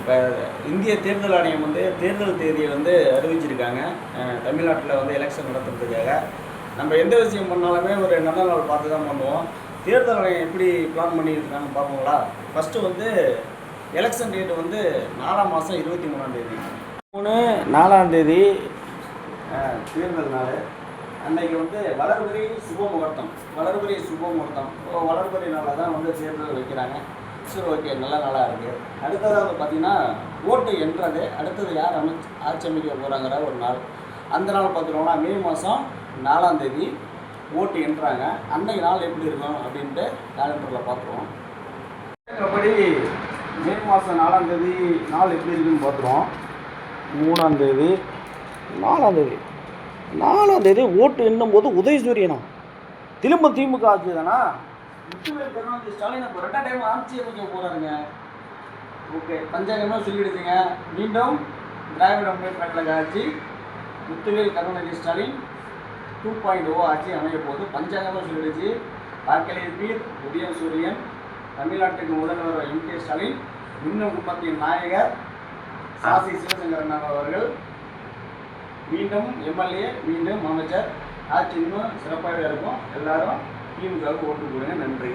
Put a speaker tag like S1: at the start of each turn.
S1: இப்போ இந்திய தேர்தல் ஆணையம் வந்து தேர்தல் தேதியை வந்து அறிவிச்சிருக்காங்க. தமிழ்நாட்டில் வந்து எலெக்ஷன் நடத்துறதுக்காக நம்ம எந்த விஷயம் பண்ணாலுமே ஒரு நல்ல நாள் பார்த்து தான் பண்ணுவோம். தேர்தல் ஆணையம் எப்படி பிளான் பண்ணியிருக்காங்கன்னு பார்ப்போங்களா? ஃபஸ்ட்டு வந்து எலெக்ஷன் டேட்டு வந்து 4ஆம் மாதம் 23ஆம் தேதி 4ஆம் தேதி தேர்தல் நாள். அன்றைக்கி வந்து வளர்பிறை சுபமுகூர்த்தம் வளர்பிறை நாளில் தான் வந்து தேர்தல் வைக்கிறாங்க. சரி, ஓகே, நல்ல நாளாக இருக்குது. அடுத்ததாக வந்து பார்த்திங்கன்னா ஓட்டு என்றது அடுத்தது யார் ஆட்சி அமைக்க போகிறாங்கிற ஒரு நாள். அந்த நாள் பார்த்துட்டோம்னா மே மாதம் 4ஆம் தேதி ஓட்டு என்றாங்க. அன்றைக்கு நாள் எப்படி இருக்கும் அப்படின்ட்டு கேலண்டரில் பார்த்துருவோம். அப்படி மே மாதம் 4ஆம் தேதி நாள் எப்படி இருக்குன்னு பார்த்துருவோம். 3ஆம் தேதி 4ஆம் தேதி ஓட்டு எண்ணும்போது உதயசூரியனா திரும்ப திமுக ஆட்சி தானா? முத்துவேல் கருணாநிதி ஸ்டாலின் இப்போ 2ஆம் டைம் ஆட்சி அமைக்க போகிறாருங்க. ஓகே, பஞ்சாங்கமாக சொல்லிடுச்சுங்க. மீண்டும் திராவிட முன்னேற்ற கழக ஆட்சி முத்துவேல் கருணாநிதி ஸ்டாலின் 2.0 ஆட்சி அமைய போது பஞ்சாங்கமாக சொல்லிடுச்சு. வாக்களிர் பீர் உதயசூரியன், தமிழ்நாட்டுக்கு முதல்வர் M.K. ஸ்டாலின், மின்னும் குப்பத்தின் நாயகர் சாசி சிவசங்கரன் அவர்கள் மீண்டும் எம்எல்ஏ, மீண்டும் அமைச்சர். ஆட்சி இன்னும் சிறப்பாகவே இருக்கும். எல்லாரும் திமுகவுக்கு ஓட்டு போடுங்க. நன்றி.